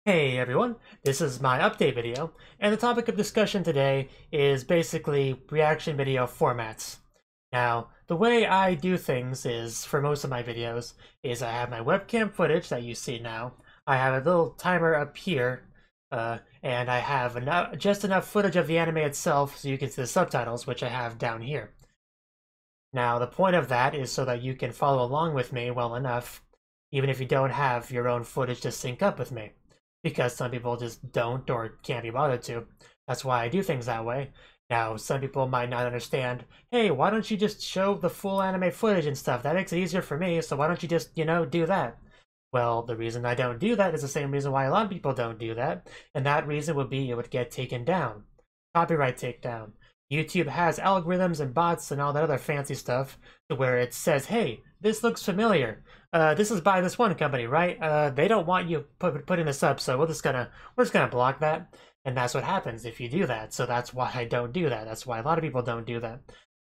Hey everyone, this is my update video, and the topic of discussion today is basically reaction video formats. Now, the way I do things is, for most of my videos, is I have my webcam footage that you see now, I have a little timer up here, and I have just enough footage of the anime itself so you can see the subtitles, which I have down here. Now, the point of that is so that you can follow along with me well enough, even if you don't have your own footage to sync up with me. Because some people just don't or can't be bothered to. That's why I do things that way. Now, some people might not understand, hey, why don't you just show the full anime footage and stuff? That makes it easier for me, so why don't you just, do that? Well, the reason I don't do that is the same reason why a lot of people don't do that, and that reason would be it would get taken down. Copyright takedown. YouTube has algorithms and bots and all that other fancy stuff to where it says, hey, this looks familiar. This is by this one company, right? They don't want you putting this up, so we're just gonna block that. And that's what happens if you do that. So that's why I don't do that. That's why a lot of people don't do that.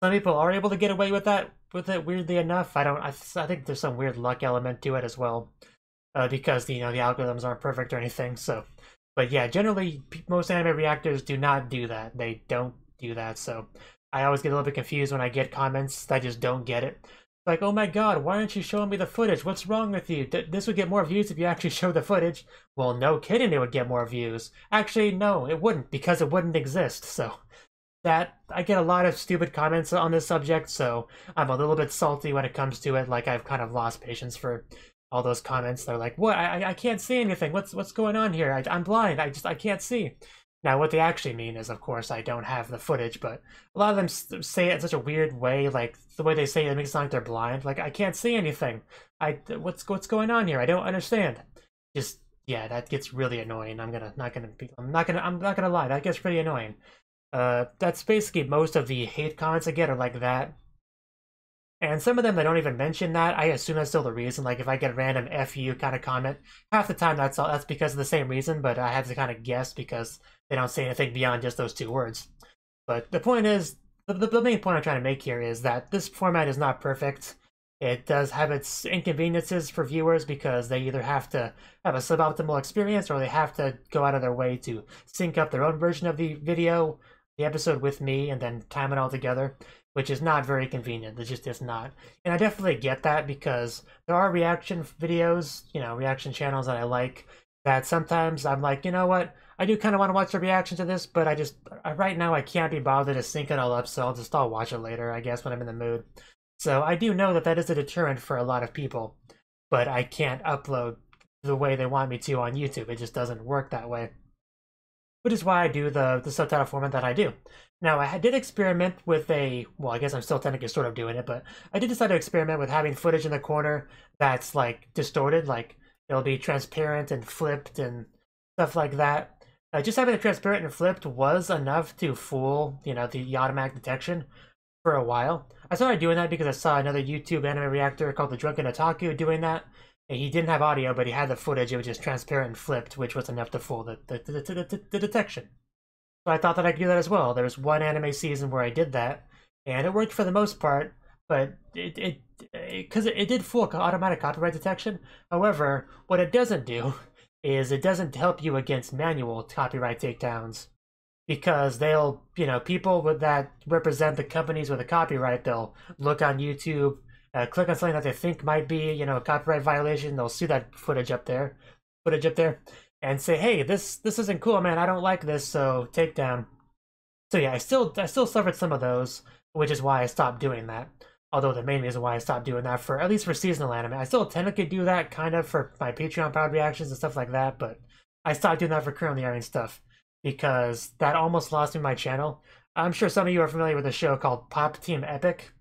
Some people are able to get away with that, weirdly enough. I think there's some weird luck element to it as well, because the algorithms aren't perfect or anything. So, but yeah, generally most anime reactors do not do that. They don't do that. So I always get a little bit confused when I get comments that just don't get it. Like, oh my god, why aren't you showing me the footage? What's wrong with you? This would get more views if you actually show the footage. Well, no kidding, it would get more views. Actually, no, it wouldn't, because it wouldn't exist. So that I get a lot of stupid comments on this subject, so I'm a little bit salty when it comes to it. Like, I've kind of lost patience for all those comments. They're like, what? I can't see anything. What's going on here? I'm blind. I can't see. Now, what they actually mean is, of course, I don't have the footage, but a lot of them say it in such a weird way, like, the way they say it makes it sound like they're blind. Like, I can't see anything. What's going on here? I don't understand. Just, yeah, that gets really annoying. I'm not gonna lie, that gets pretty annoying. That's basically most of the hate comments I get are like that. And some of them, they don't even mention that. I assume that's still the reason. Like, if I get a random F you kind of comment, half the time that's because of the same reason, but I had to kind of guess because they don't say anything beyond just those two words. But the point is, the main point I'm trying to make here is that this format is not perfect. It does have its inconveniences for viewers because they either have to have a suboptimal experience or they have to go out of their way to sync up their own version of the video, the episode with me, and then time it all together, which is not very convenient. It's just not. And I definitely get that because there are reaction videos, reaction channels that I like that sometimes I'm like, you know what? I do kind of want to watch the reaction to this, but right now I can't be bothered to sync it all up, so I'll watch it later, I guess, when I'm in the mood. So I do know that that is a deterrent for a lot of people, but I can't upload the way they want me to on YouTube. It just doesn't work that way. Which is why I do the subtitle format that I do. Now, I did experiment with well, I guess I'm still technically sort of doing it, but I did decide to experiment with having footage in the corner that's, like, distorted, like, it'll be transparent and flipped and stuff like that. Just having it transparent and flipped was enough to fool, the automatic detection for a while. I started doing that because I saw another YouTube anime reactor called the Drunken Otaku doing that. He didn't have audio, but he had the footage. It was just transparent and flipped, which was enough to fool the detection. So I thought that I could do that as well. There was one anime season where I did that, and it worked for the most part, but because it did fool automatic copyright detection. However, what it doesn't do is it doesn't help you against manual copyright takedowns, because they'll, people that represent the companies with a copyright, they'll look on YouTube, click on something that they think might be, a copyright violation. They'll see that footage up there, and say, hey, this isn't cool, man. I don't like this, so take down. So yeah, I still suffered some of those, which is why I stopped doing that. Although the main reason why I stopped doing that, at least for seasonal anime, I still technically do that kind of for my Patreon powered reactions and stuff like that, but I stopped doing that for currently airing stuff because that almost lost me my channel. I'm sure some of you are familiar with a show called Pop Team Epic.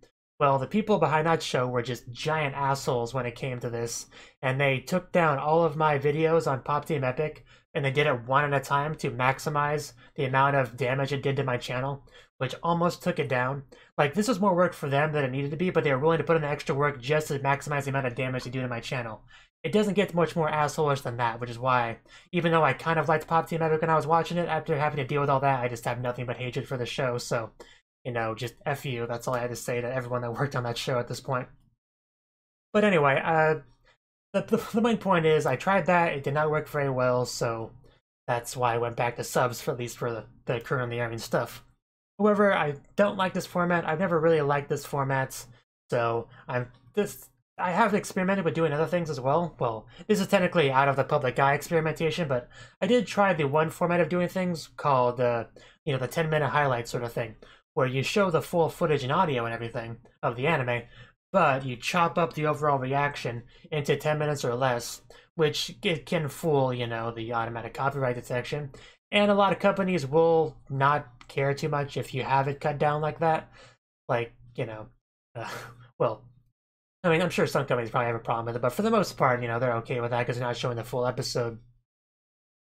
Well, the people behind that show were just giant assholes when it came to this, and they took down all of my videos on Pop Team Epic, and they did it one at a time to maximize the amount of damage it did to my channel, which almost took it down. Like, this was more work for them than it needed to be, but they were willing to put in the extra work just to maximize the amount of damage they do to my channel. It doesn't get much more assholish than that, which is why, even though I kind of liked Pop Team Epic when I was watching it, after having to deal with all that, I just have nothing but hatred for the show, so just F you. That's all I had to say to everyone that worked on that show at this point. But anyway, the main point is I tried that, it did not work very well, so that's why I went back to subs, for at least for the currently airing stuff. However, I don't like this format. I've never really liked this format, so I have experimented with doing other things as well. Well, this is technically out of the public eye experimentation, but I did try the one format of doing things called the 10-minute highlight sort of thing, where you show the full footage and audio and everything of the anime, but you chop up the overall reaction into 10 minutes or less, which it can fool, the automatic copyright detection. And a lot of companies will not care too much if you have it cut down like that. Like, well, I mean, I'm sure some companies probably have a problem with it, but for the most part, they're okay with that because they're not showing the full episode.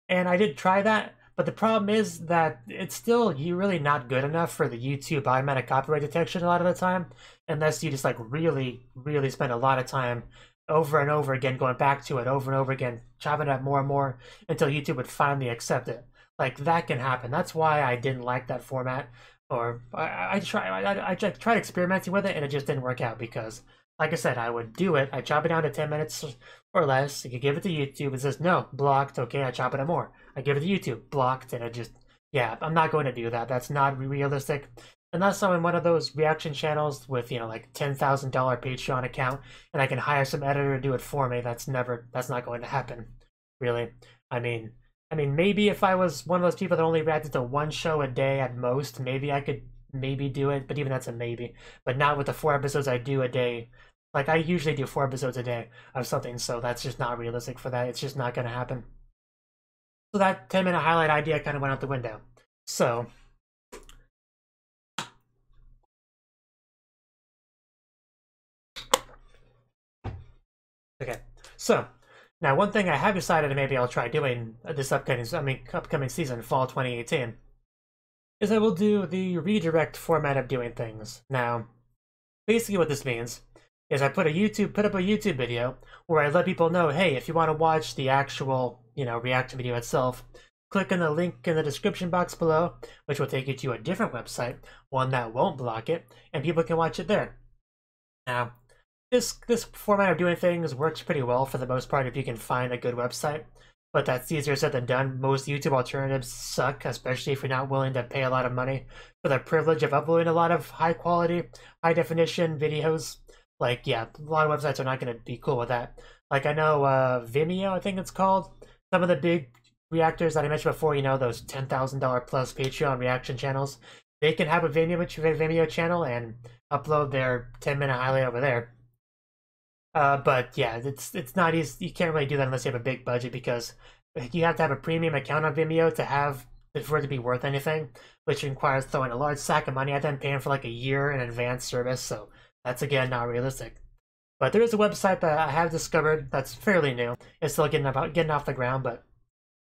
And I did try that, but the problem is that it's still really not good enough for the YouTube automatic copyright detection a lot of the time, unless you just like really, really spend a lot of time over and over again going back to it over and over again, chopping it up more and more until YouTube would finally accept it. Like, that can happen. That's why I didn't like that format. Or I tried experimenting with it and it just didn't work out because, like I said, I would do it. I chop it down to 10 minutes or less. You give it to YouTube. It says, no, blocked. Okay, I chop it up more. I give it to YouTube, blocked. And it just, yeah, I'm not going to do that. That's not realistic. Unless I'm in one of those reaction channels with, like $10,000 Patreon account and I can hire some editor to do it for me, that's not going to happen, really. I mean, maybe if I was one of those people that only reacted to one show a day at most, maybe I could do it, but even that's a maybe. But not with the 4 episodes I do a day. Like, I usually do 4 episodes a day of something, so that's just not realistic for that. It's just not going to happen. So that 10-minute highlight idea kind of went out the window. So, okay. So, now one thing I have decided maybe I'll try doing this upcoming season, fall 2018, is I will do the redirect format of doing things. Now, basically what this means is I put up a YouTube video where I let people know, hey, if you want to watch the actual, reaction video itself, click on the link in the description box below, which will take you to a different website, one that won't block it, and people can watch it there. Now, this format of doing things works pretty well for the most part if you can find a good website, but that's easier said than done. Most YouTube alternatives suck, especially if you're not willing to pay a lot of money for the privilege of uploading a lot of high quality, high definition videos. Like, yeah, a lot of websites are not going to be cool with that. Like, I know Vimeo, I think it's called. Some of the big reactors that I mentioned before, those $10,000 plus Patreon reaction channels, they can have a Vimeo channel and upload their 10-minute highlight over there. But yeah, it's not easy. You can't really do that unless you have a big budget because you have to have a premium account on Vimeo for it to be worth anything, which requires throwing a large sack of money at them, paying for like a year in advance service. So that's again not realistic. But there is a website that I have discovered that's fairly new. It's still getting off the ground, but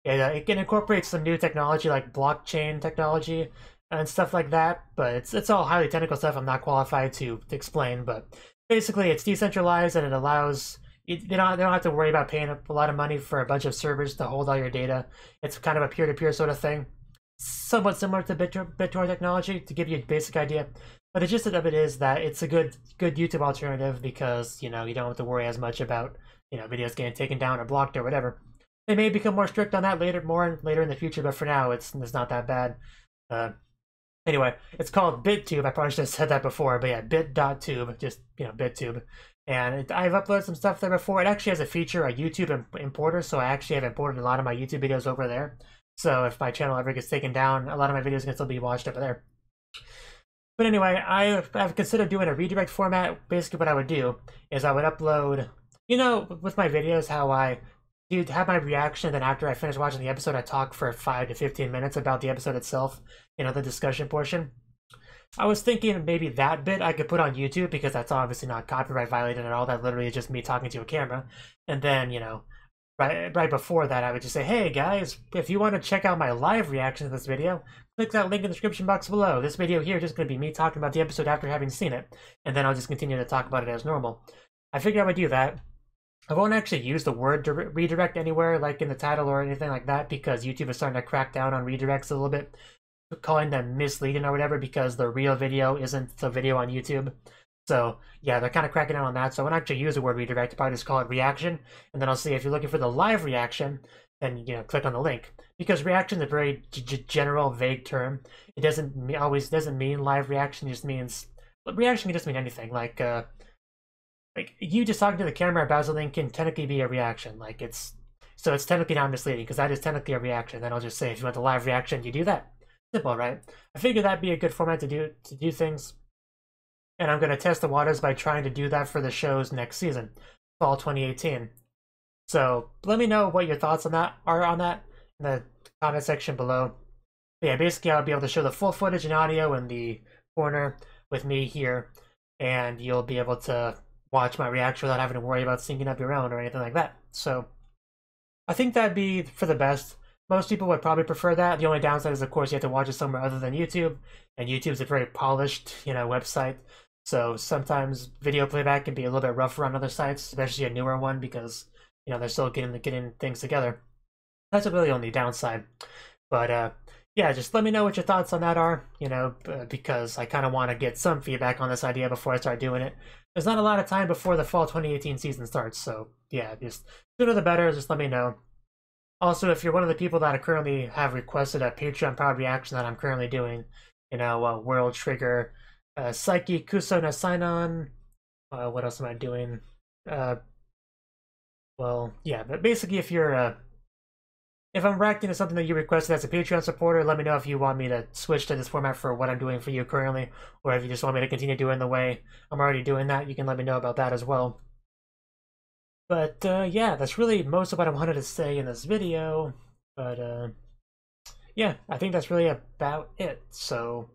it can incorporate some new technology like blockchain technology and stuff like that. But it's all highly technical stuff I'm not qualified to explain, but basically, it's decentralized and it allows they don't have to worry about paying a lot of money for a bunch of servers to hold all your data. It's kind of a peer-to-peer sort of thing, somewhat similar to BitTorrent technology, to give you a basic idea. But the gist of it is that it's a good YouTube alternative because you don't have to worry as much about videos getting taken down or blocked or whatever. They may become more strict on that later in the future, but for now, it's not that bad. Anyway, it's called BitTube. I probably should have said that before, but yeah, bit.tube, just, BitTube. And I've uploaded some stuff there before. It actually has a feature, a YouTube importer, so I actually have imported a lot of my YouTube videos over there. So if my channel ever gets taken down, a lot of my videos can still be watched over there. But anyway, I've considered doing a redirect format. Basically what I would do is I would upload, with my videos, how I have my reaction, then after I finish watching the episode, I talk for 5 to 15 minutes about the episode itself, the discussion portion. I was thinking maybe that bit I could put on YouTube because that's obviously not copyright violated at all. That literally is just me talking to a camera. And then, right before that, I would just say, hey guys, if you want to check out my live reaction to this video, click that link in the description box below. This video here is just going to be me talking about the episode after having seen it. And then I'll just continue to talk about it as normal. I figured I would do that. I won't actually use the word redirect anywhere, like in the title or anything like that, because YouTube is starting to crack down on redirects a little bit, calling them misleading or whatever, because the real video isn't the video on YouTube. So yeah, they're kind of cracking down on that. So I won't actually use the word redirect. I'll probably just call it reaction. And then I'll see if you're looking for the live reaction, then click on the link. Because reaction is a very general, vague term. It always doesn't mean live reaction. It just means reaction can just mean anything. Like you just talking to the camera about something can technically be a reaction. So it's technically not misleading because that is technically a reaction. Then I'll just say if you want the live reaction, you do that. Simple, right? I figured that'd be a good format to do things. And I'm going to test the waters by trying to do that for the shows next season, fall 2018. So let me know what your thoughts on that are in the comment section below. But yeah, basically I'll be able to show the full footage and audio in the corner with me here, and you'll be able to watch my reaction without having to worry about syncing up your own or anything like that. So I think that'd be for the best. Most people would probably prefer that. The only downside is, of course, you have to watch it somewhere other than YouTube, and YouTube's a very polished, website. So sometimes video playback can be a little bit rougher on other sites, especially a newer one, because they're still getting things together. That's really the only downside. But yeah, just let me know what your thoughts on that are. Because I kind of want to get some feedback on this idea before I start doing it. There's not a lot of time before the fall 2018 season starts, so yeah, just sooner the better. Just let me know. Also, if you're one of the people that currently have requested a Patreon proud reaction that I'm currently doing, World Trigger. Psyche, Kuso na Sainon. What else am I doing? Well, yeah, but basically if you're if I'm reacting to something that you requested as a Patreon supporter, let me know if you want me to switch to this format for what I'm doing for you currently, or if you just want me to continue doing the way I'm already doing that, you can let me know about that as well. But yeah, that's really most of what I wanted to say in this video. But yeah, I think that's really about it. So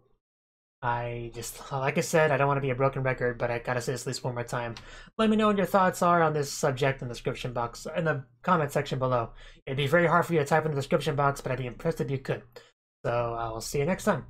like I said, I don't want to be a broken record, but I gotta say this at least one more time. Let me know what your thoughts are on this subject in the description box, in the comment section below. It'd be very hard for you to type in the description box, but I'd be impressed if you could. So I'll see you next time.